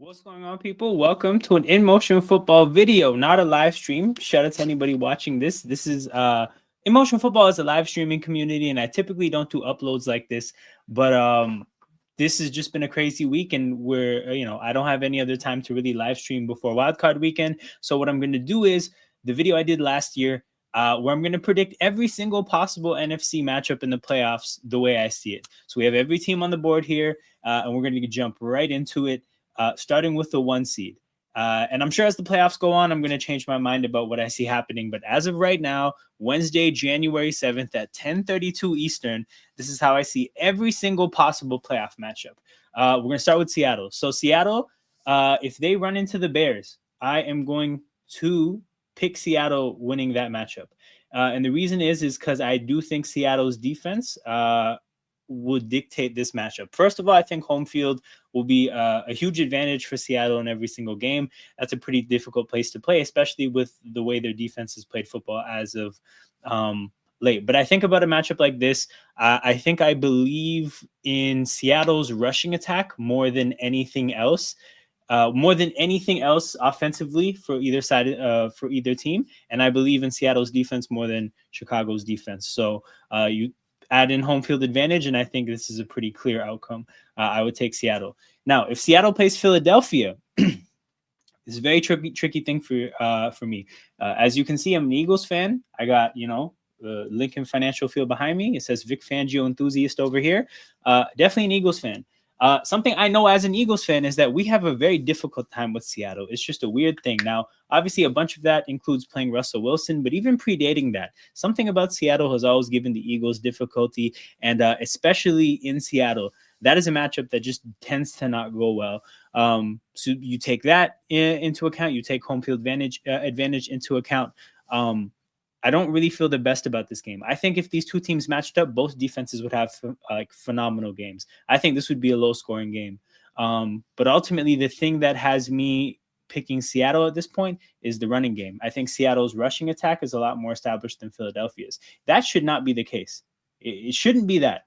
What's going on, people? Welcome to an In Motion Football video, not a live stream. Shout out to anybody watching this. This is In Motion Football is a live streaming community, and I typically don't do uploads like this, but this has just been a crazy week, and I don't have any other time to really live stream before Wildcard Weekend. So what I'm going to do is the video I did last year, where I'm going to predict every single possible NFC matchup in the playoffs the way I see it. So we have every team on the board here, and we're going to jump right into it. Starting with the 1 seed. And I'm sure as the playoffs go on, I'm going to change my mind about what I see happening. But as of right now, Wednesday, January 7th at 10:32 Eastern, this is how I see every single possible playoff matchup. We're going to start with Seattle. So Seattle, if they run into the Bears, I am going to pick Seattle winning that matchup. And the reason is because I do think Seattle's defense would dictate this matchup. First of all, I think home field will be a huge advantage for Seattle in every single game. That's a pretty difficult place to play, especially with the way their defense has played football as of late. But I think about a matchup like this, I believe in Seattle's rushing attack more than anything else. More than anything else offensively for either side, for either team. And I believe in Seattle's defense more than Chicago's defense. So you add in home field advantage, and I think this is a pretty clear outcome. I would take Seattle. Now, if Seattle plays Philadelphia, it's a very tricky thing for me. As you can see, I'm an Eagles fan. I got Lincoln Financial Field behind me. It says Vic Fangio enthusiast over here. Definitely an Eagles fan. Something I know as an Eagles fan is that we have a very difficult time with Seattle. It's just a weird thing. Now, obviously, a bunch of that includes playing Russell Wilson, but even predating that, something about Seattle has always given the Eagles difficulty, and especially in Seattle, that is a matchup that just tends to not go well. So you take that into account. You take home field advantage into account. I don't really feel the best about this game. I think if these two teams matched up, both defenses would have phenomenal games. I think this would be a low-scoring game. But ultimately, the thing that has me picking Seattle at this point is the running game. I think Seattle's rushing attack is a lot more established than Philadelphia's. That should not be the case. It shouldn't be that,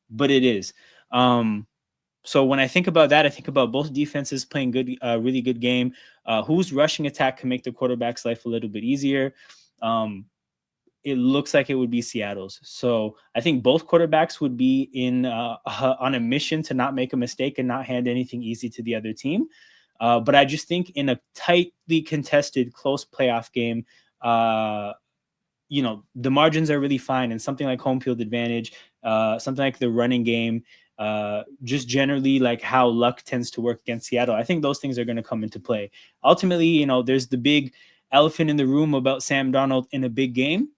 but it is. So when I think about that, I think about both defenses playing really good game. Whose rushing attack can make the quarterback's life a little bit easier? It looks like it would be Seattle's. So I think both quarterbacks would be on a mission to not make a mistake and not hand anything easy to the other team. But I just think in a tightly contested, close playoff game, the margins are really fine. And something like home field advantage, something like the running game, just generally like how luck tends to work against Seattle, I think those things are going to come into play. Ultimately, there's the big elephant in the room about Sam Darnold in a big game.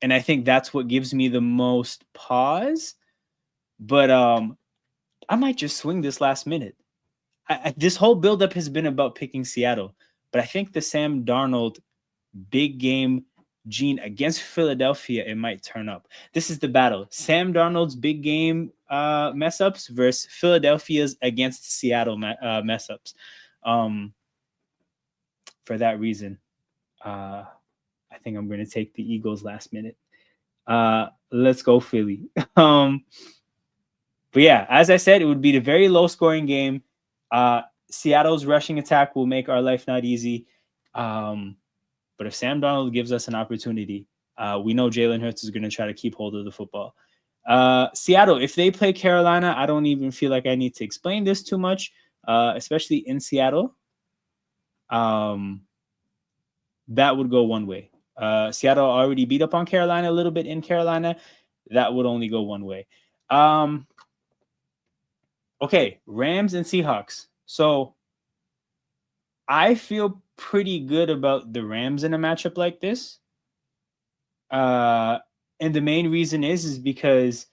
And I think that's what gives me the most pause. But I might just swing this last minute. This whole buildup has been about picking Seattle. But I think the Sam Darnold big game gene against Philadelphia, it might turn up. This is the battle. Sam Darnold's big game mess ups versus Philadelphia's against Seattle mess ups. For that reason, I think I'm going to take the Eagles last minute. Let's go Philly. But yeah, as I said, it would be a very low scoring game. Seattle's rushing attack will make our life not easy. But if Sam Darnold gives us an opportunity, we know Jalen Hurts is going to try to keep hold of the football. Seattle, if they play Carolina, I don't even feel like I need to explain this too much, especially in Seattle. That would go one way. Seattle already beat up on Carolina a little bit in Carolina. That would only go one way. Okay, Rams and Seahawks. So I feel pretty good about the Rams in a matchup like this. And the main reason is because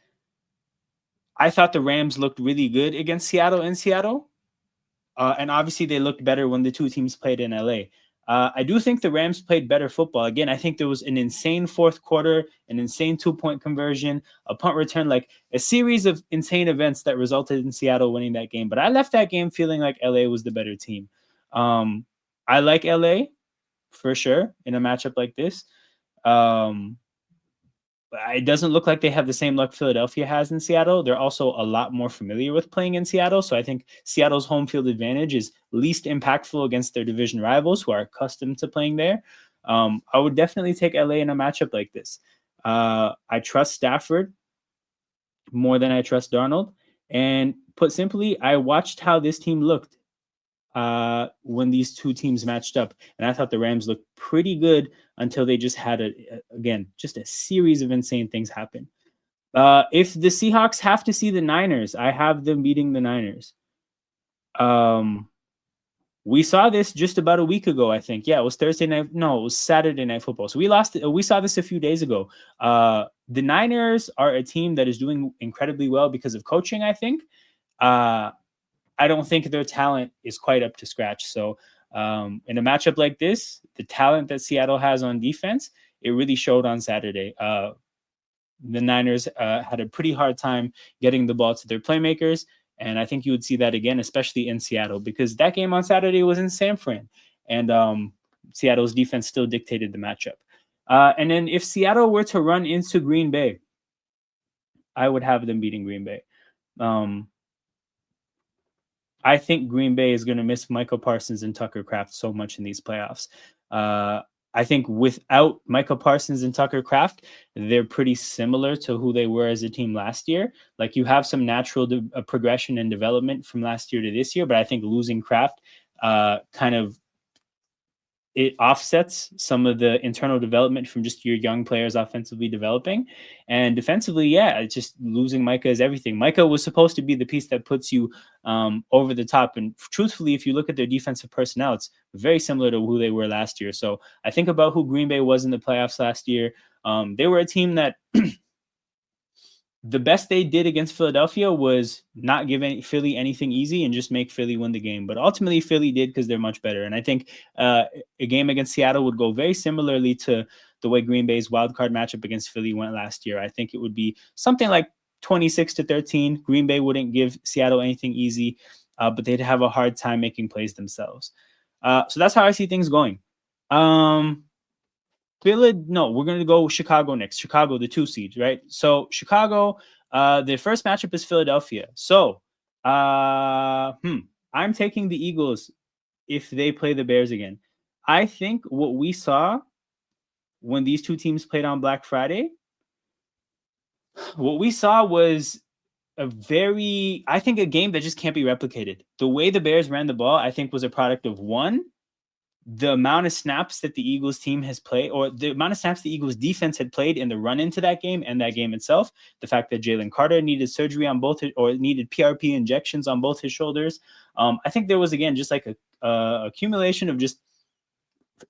I thought the Rams looked really good against Seattle in Seattle. And obviously they looked better when the two teams played in LA. I do think the Rams played better football. Again, I think there was an insane fourth quarter, an insane 2-point conversion, a punt return, like a series of insane events that resulted in Seattle winning that game. But I left that game feeling like LA was the better team. I like LA for sure in a matchup like this. it doesn't look like they have the same luck Philadelphia has in Seattle. They're also a lot more familiar with playing in Seattle. So I think Seattle's home field advantage is least impactful against their division rivals who are accustomed to playing there. I would definitely take LA in a matchup like this. I trust Stafford more than I trust Darnold. And put simply, I watched how this team looked when these two teams matched up. And I thought the Rams looked pretty good until they just had again, just a series of insane things happen. If the Seahawks have to see the Niners, I have them beating the Niners. We saw this just about a week ago, I think. Yeah, it was Thursday night. No, it was Saturday Night Football. So we lost. We saw this a few days ago. The Niners are a team that is doing incredibly well because of coaching, I think. I don't think their talent is quite up to scratch. So in a matchup like this, the talent that Seattle has on defense, it really showed on Saturday. The Niners had a pretty hard time getting the ball to their playmakers. And I think you would see that again, especially in Seattle, because that game on Saturday was in San Fran. And Seattle's defense still dictated the matchup. And then if Seattle were to run into Green Bay, I would have them beating Green Bay. I think Green Bay is going to miss Michael Parsons and Tucker Kraft so much in these playoffs. I think without Michael Parsons and Tucker Kraft, they're pretty similar to who they were as a team last year. Like you have some natural progression and development from last year to this year, but I think losing Kraft kind of it offsets some of the internal development from just your young players offensively developing. And defensively, yeah, it's just losing Micah is everything. Micah was supposed to be the piece that puts you over the top. And truthfully, if you look at their defensive personnel, it's very similar to who they were last year. So I think about who Green Bay was in the playoffs last year. They were a team that the best they did against Philadelphia was not give Philly anything easy and just make Philly win the game. But ultimately, Philly did because they're much better. And I think a game against Seattle would go very similarly to the way Green Bay's wild card matchup against Philly went last year. I think it would be something like 26-13. Green Bay wouldn't give Seattle anything easy, but they'd have a hard time making plays themselves. So that's how I see things going. No, we're going to go Chicago next. Chicago, the 2 seed, right? So Chicago, the first matchup is Philadelphia. So I'm taking the Eagles if they play the Bears again. I think what we saw when these two teams played on Black Friday, what we saw was a game that just can't be replicated. The way the Bears ran the ball, I think was a product of one, the amount of snaps that the Eagles team has played, or the amount of snaps the Eagles defense had played in the run into that game and that game itself, the fact that Jalen Carter needed surgery on both or needed PRP injections on both his shoulders. I think there was, again, just like a accumulation of just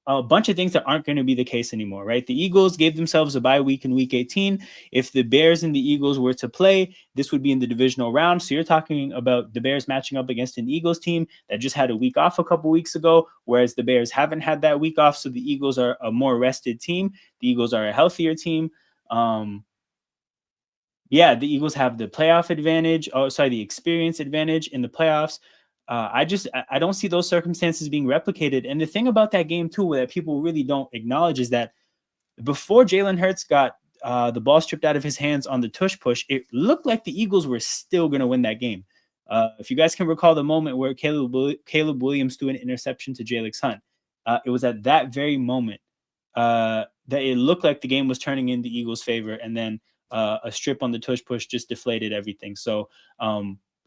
a bunch of things that aren't going to be the case anymore, right? The Eagles gave themselves a bye week in week 18. If the Bears and the Eagles were to play, this would be in the divisional round. So you're talking about the Bears matching up against an Eagles team that just had a week off a couple weeks ago, whereas the Bears haven't had that week off. So the Eagles are a more rested team. The Eagles are a healthier team. The Eagles have the playoff advantage. The experience advantage in the playoffs. I don't see those circumstances being replicated. And the thing about that game too, that people really don't acknowledge, is that before Jalen Hurts got the ball stripped out of his hands on the tush push, it looked like the Eagles were still going to win that game. If you guys can recall the moment where Caleb Williams threw an interception to Jalen Hunt, it was at that very moment that it looked like the game was turning in the Eagles' favor, and then a strip on the tush push just deflated everything. So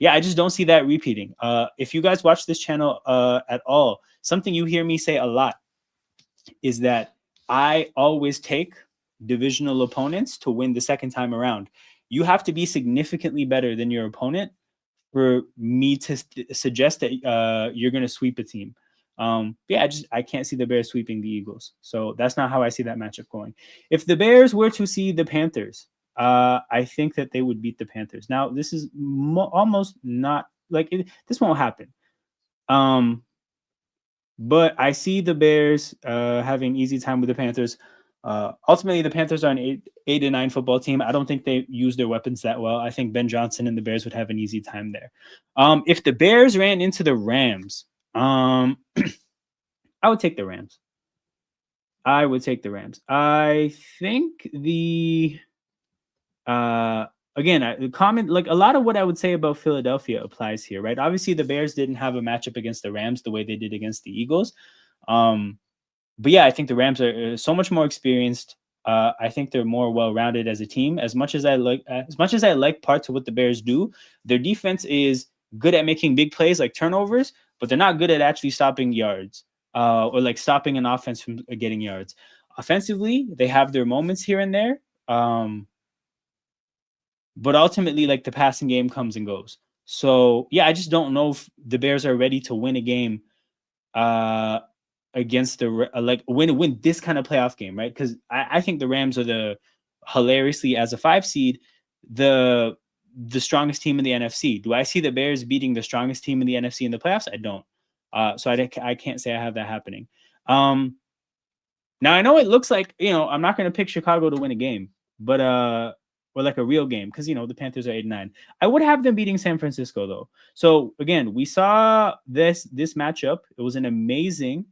I just don't see that repeating. If you guys watch this channel at all, something you hear me say a lot is that I always take divisional opponents to win the second time around. You have to be significantly better than your opponent for me to suggest that you're going to sweep a team. I can't see the Bears sweeping the Eagles. So that's not how I see that matchup going. If the Bears were to see the Panthers, I think that they would beat the Panthers. Now, this is almost not like this won't happen. But I see the Bears having easy time with the Panthers. Ultimately, the Panthers are an 8-9 football team. I don't think they use their weapons that well. I think Ben Johnson and the Bears would have an easy time there. If the Bears ran into the Rams, I would take the Rams. I think uh, again, comment like a lot of what I would say about Philadelphia applies here, right? Obviously, the Bears didn't have a matchup against the Rams the way they did against the Eagles. Um, but yeah, I think the Rams are so much more experienced. I think they're more well-rounded as a team. As much as I like parts of what the Bears do, their defense is good at making big plays like turnovers, but they're not good at actually stopping yards or like stopping an offense from getting yards. Offensively, they have their moments here and there, but ultimately, like the passing game comes and goes. So yeah, I just don't know if the Bears are ready to win a game uh against like win this kind of playoff game, right? Because I think the Rams are the hilariously as a 5 seed, the the strongest team in the NFC. Do I see the Bears beating the strongest team in the NFC in the playoffs? I don't. So I can't say I have that happening. Now I know it looks like, I'm not going to pick Chicago to win a game, but or like a real game, because the Panthers are 8-9. I would have them beating San Francisco though. So again, we saw this matchup. It was an amazing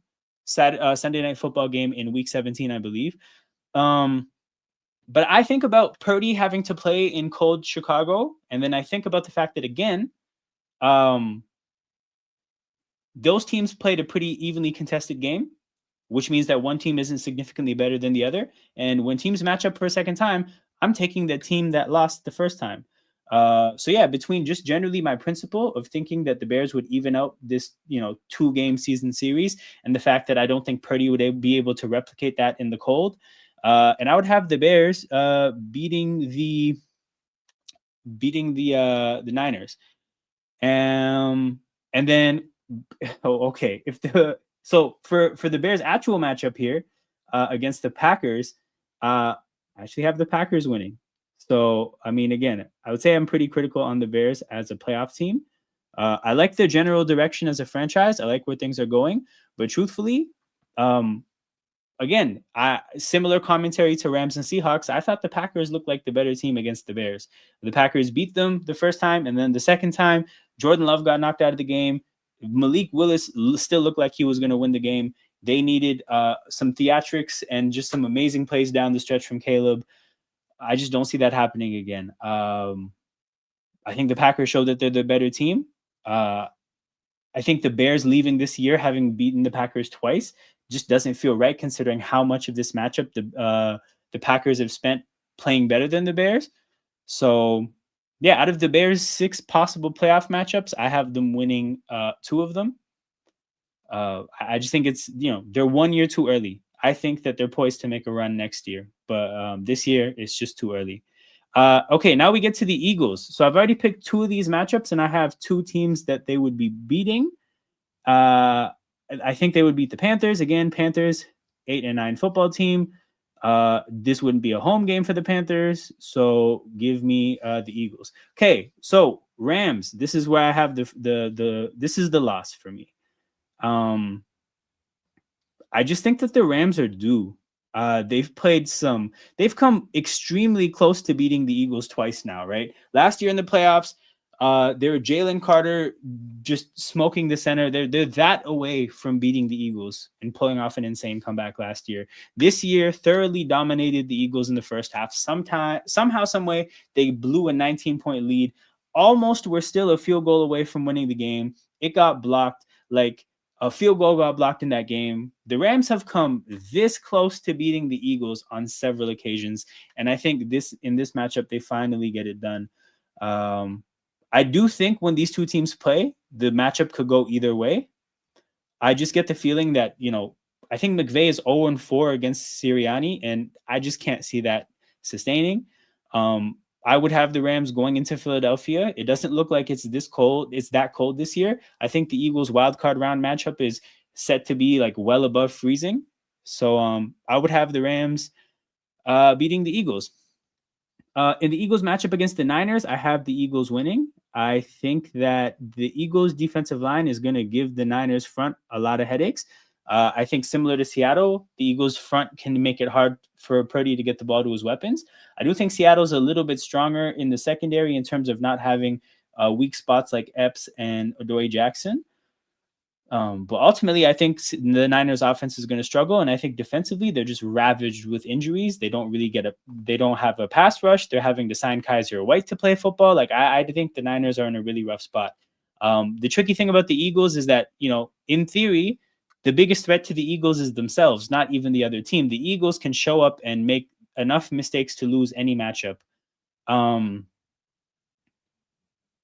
Sunday night football game in Week 17, I believe. But I think about Purdy having to play in cold Chicago, and then I think about the fact that again, um, those teams played a pretty evenly contested game, which means that one team isn't significantly better than the other. And when teams match up for a second time, I'm taking the team that lost the first time. So yeah, between just generally my principle of thinking that the Bears would even out this, 2-game season series, and the fact that I don't think Purdy would be able to replicate that in the cold, and I would have the Bears beating the Niners. And then okay, if the so for the Bears actual matchup here against the Packers, I actually have the Packers winning. So I mean, again, I would say I'm pretty critical on the Bears as a playoff team. I like their general direction as a franchise. I like where things are going, but truthfully, um, again, similar commentary to Rams and Seahawks. I thought the Packers looked like the better team against the Bears. The Packers beat them the first time, and then the second time, Jordan Love got knocked out of the game. Malik Willis still looked like he was going to win the game. They needed some theatrics and just some amazing plays down the stretch from Caleb. I just don't see that happening again. I think the Packers showed that they're the better team. Uh, I think the Bears leaving this year, having beaten the Packers twice, just doesn't feel right, considering how much of this matchup the Packers have spent playing better than the Bears. So, yeah, out of the Bears' 6 possible playoff matchups, I have them winning 2 of them. I just think it's, they're 1 year too early. I think that they're poised to make a run next year, but this year it's just too early. Okay, now we get to the Eagles. So I've already picked 2 of these matchups, and I have 2 teams that they would be beating. I think they would beat the Panthers. Again, Panthers, 8-9 football team. This wouldn't be a home game for the Panthers, so give me the Eagles. Okay, so Rams. This is where I have this is the loss for me. I just think that the Rams are due. They've come extremely close to beating the Eagles twice now, right? Last year in the playoffs, they were Jalen Carter just smoking the center. They're that away from beating the Eagles and pulling off an insane comeback last year. This year, thoroughly dominated the Eagles in the first half. Somehow, some way, they blew a 19-point lead. Almost were still a field goal away from winning the game. It got blocked. Like, a field goal got blocked in that game. The Rams have come this close to beating the Eagles on several occasions, and I think in this matchup they finally get it done. I do think when these two teams play, the matchup could go either way. I just get the feeling that, I think McVay is 0-4 against Sirianni, and I just can't see that sustaining. I would have the Rams going into Philadelphia. It doesn't look like it's this cold. It's that cold this year. I think the Eagles wild card round matchup is set to be like well above freezing. So I would have the Rams beating the Eagles. In the Eagles matchup against the Niners, I have the Eagles winning. I think that the Eagles defensive line is going to give the Niners front a lot of headaches. I think similar to Seattle, the Eagles front can make it hard for Purdy to get the ball to his weapons. I do think Seattle's a little bit stronger in the secondary in terms of not having weak spots like Epps and Adoree Jackson. But ultimately, I think the Niners offense is going to struggle. And I think defensively, they're just ravaged with injuries. They don't really they don't have a pass rush. They're having to sign Kaiser White to play football. Like, I think the Niners are in a really rough spot. The tricky thing about the Eagles is that, in theory, the biggest threat to the Eagles is themselves, not even the other team. The Eagles can show up and make enough mistakes to lose any matchup.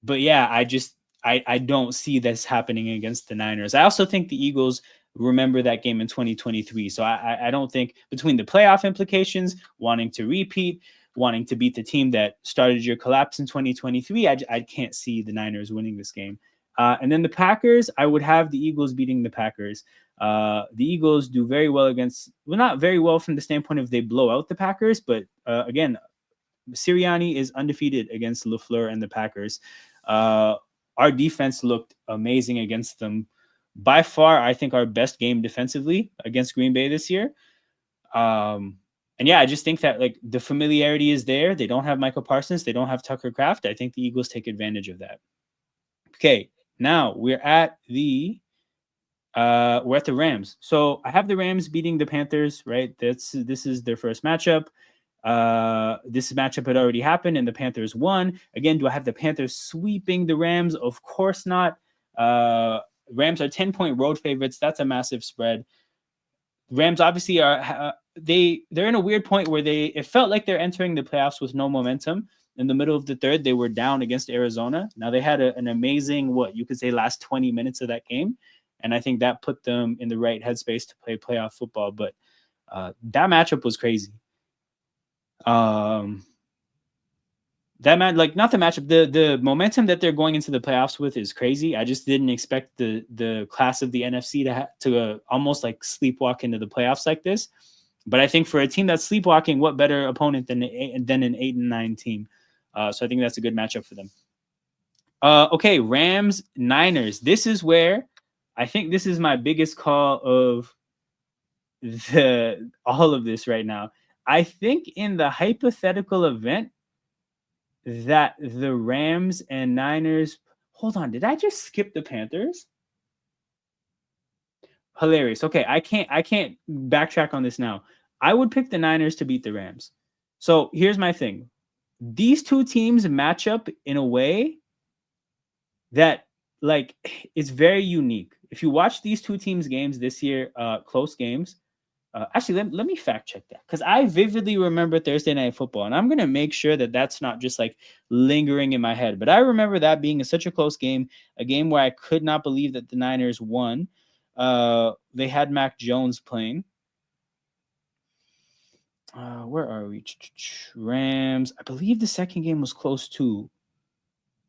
But yeah, I don't see this happening against the Niners. I also think the Eagles remember that game in 2023. So I don't think, between the playoff implications, wanting to repeat, wanting to beat the team that started your collapse in 2023, I can't see the Niners winning this game. And then the Packers, I would have the Eagles beating the Packers. The Eagles do very well against, well, not very well from the standpoint of they blow out the Packers, but again, Sirianni is undefeated against LaFleur and the Packers. Our defense looked amazing against them. By far, I think our best game defensively against Green Bay this year. And yeah, I just think that, like, the familiarity is there. They don't have Michael Parsons. They don't have Tucker Kraft. I think the Eagles take advantage of that. Okay, now we're at the Rams. So I have the Rams beating the Panthers, right? This is their first matchup. This matchup had already happened and the Panthers won. Again, do I have the Panthers sweeping the Rams? Of course not. Rams are 10-point road favorites. That's a massive spread. Rams obviously are they're in a weird point where it felt like they're entering the playoffs with no momentum. In the middle of the third, they were down against Arizona. Now they had an amazing, what you could say, last 20 minutes of that game, and I think that put them in the right headspace to play playoff football. But that matchup was crazy. Not the matchup, the momentum that they're going into the playoffs with is crazy. I just didn't expect the class of the NFC to almost like sleepwalk into the playoffs like this. But I think for a team that's sleepwalking, what better opponent than an 8-9 team? So I think that's a good matchup for them. Okay, Rams Niners. This is where I think this is my biggest call of all of this right now. I think in the hypothetical event that the Rams and Niners. Hold on, did I just skip the Panthers? Hilarious. Okay, I can't backtrack on this now. I would pick the Niners to beat the Rams. So here's my thing. These two teams match up in a way that, like, it's very unique. If you watch these two teams' games this year, close games. Actually, let me fact check that, because I vividly remember Thursday Night Football, and I'm going to make sure that that's not just like lingering in my head. But I remember that being such a close game, a game where I could not believe that the Niners won. They had Mac Jones playing. Where are we? Rams. I believe the second game was close too.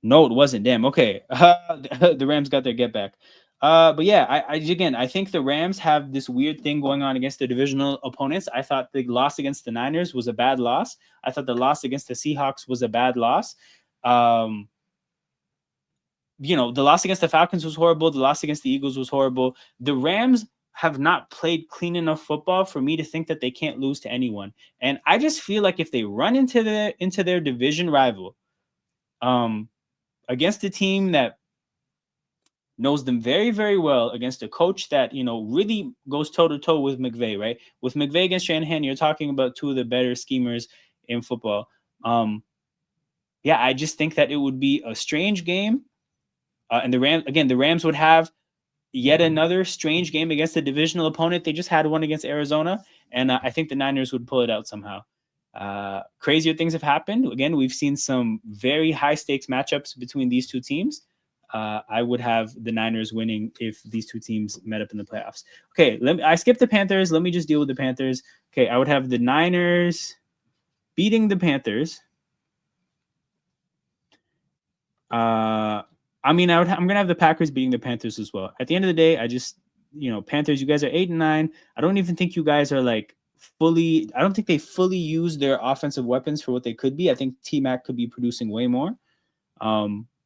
No, it wasn't. Damn. Okay. The Rams got their get back. But yeah, I think the Rams have this weird thing going on against the divisional opponents. I thought the loss against the Niners was a bad loss. I thought the loss against the Seahawks was a bad loss. The loss against the Falcons was horrible. The loss against the Eagles was horrible. The Rams have not played clean enough football for me to think that they can't lose to anyone. And I just feel like if they run into their division rival, against a team that knows them very, very well, against a coach that, really goes toe-to-toe with McVay, right? With McVay against Shanahan, you're talking about two of the better schemers in football. Yeah, I just think that it would be a strange game. And the Rams would have yet another strange game against a divisional opponent. They just had one against Arizona, and I think the Niners would pull it out somehow. Crazier things have happened. Again, we've seen some very high-stakes matchups between these two teams. I would have the Niners winning if these two teams met up in the playoffs. Okay, I skipped the Panthers. Let me just deal with the Panthers. Okay, I would have the Niners beating the Panthers. I'm gonna have the Packers beating the Panthers as well. At the end of the day, I just, Panthers, you guys are 8-9. I don't even think you guys are like fully. I don't think they fully use their offensive weapons for what they could be. I think T-Mac could be producing way more.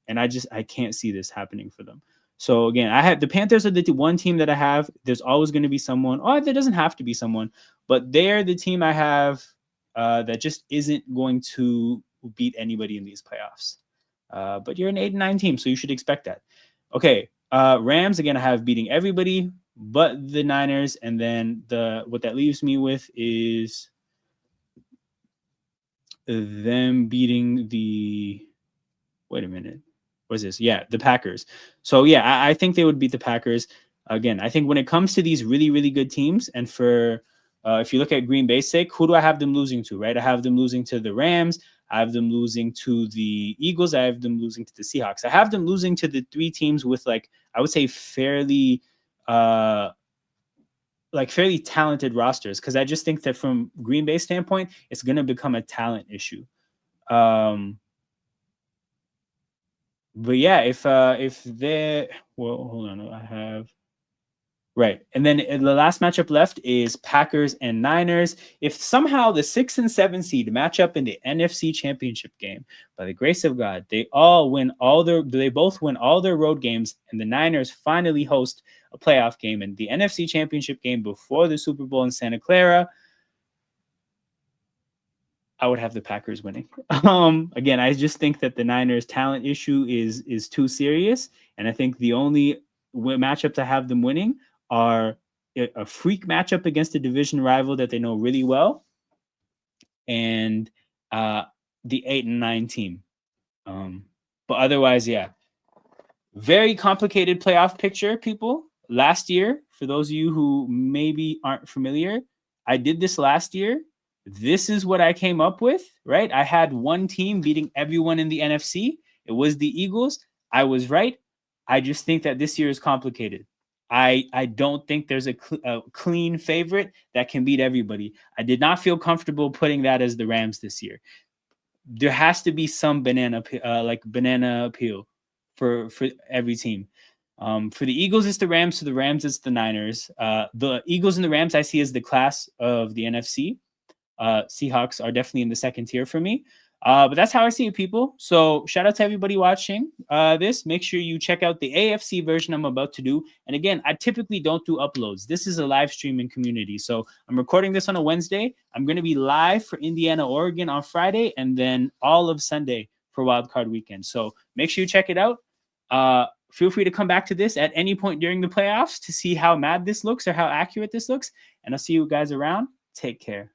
And I can't see this happening for them. So again, I have the Panthers are the one team that I have. There's always going to be someone. Oh, there doesn't have to be someone, but they're the team I have that just isn't going to beat anybody in these playoffs. But you're an 8-9 team, so you should expect that. Okay. Rams again, I have beating everybody but the Niners, and then what that leaves me with is them beating the. Wait a minute, what's this? Yeah, the Packers. So yeah, I think they would beat the Packers. Again, I think when it comes to these really really good teams, and for if you look at Green Bay's sake, who do I have them losing to? Right, I have them losing to the Rams. I have them losing to the Eagles. I have them losing to the Seahawks. I have them losing to the three teams with like I would say uh fairly talented rosters, because I just think that from Green Bay standpoint, it's going to become a talent issue. Um, but yeah, if they well, hold on, I have right, and then the last matchup left is Packers and Niners. If somehow the 6 and 7 seed match up in the NFC Championship game, by the grace of God, they both win all their road games, and the Niners finally host a playoff game and the NFC Championship game before the Super Bowl in Santa Clara, I would have the Packers winning. Again, I just think that the Niners' talent issue is too serious, and I think the only matchup to have them winning are a freak matchup against a division rival that they know really well, and the 8 and 9 team. But otherwise, yeah, very complicated playoff picture, people. Last year, for those of you who maybe aren't familiar, I did this last year. This is what I came up with, right? I had one team beating everyone in the NFC. It was the Eagles. I was right. I just think that this year is complicated. I don't think there's a clean favorite that can beat everybody. I did not feel comfortable putting that as the Rams this year. There has to be some banana appeal for every team. For the Eagles, it's the Rams. For the Rams, it's the Niners. The Eagles and the Rams I see as the class of the NFC. Seahawks are definitely in the second tier for me. But that's how I see it, people. So shout out to everybody watching this. Make sure you check out the AFC version I'm about to do. And again, I typically don't do uploads. This is a live streaming community. So I'm recording this on a Wednesday. I'm going to be live for Indiana, Oregon on Friday, and then all of Sunday for Wildcard Weekend. So make sure you check it out. Feel free to come back to this at any point during the playoffs to see how mad this looks or how accurate this looks. And I'll see you guys around. Take care.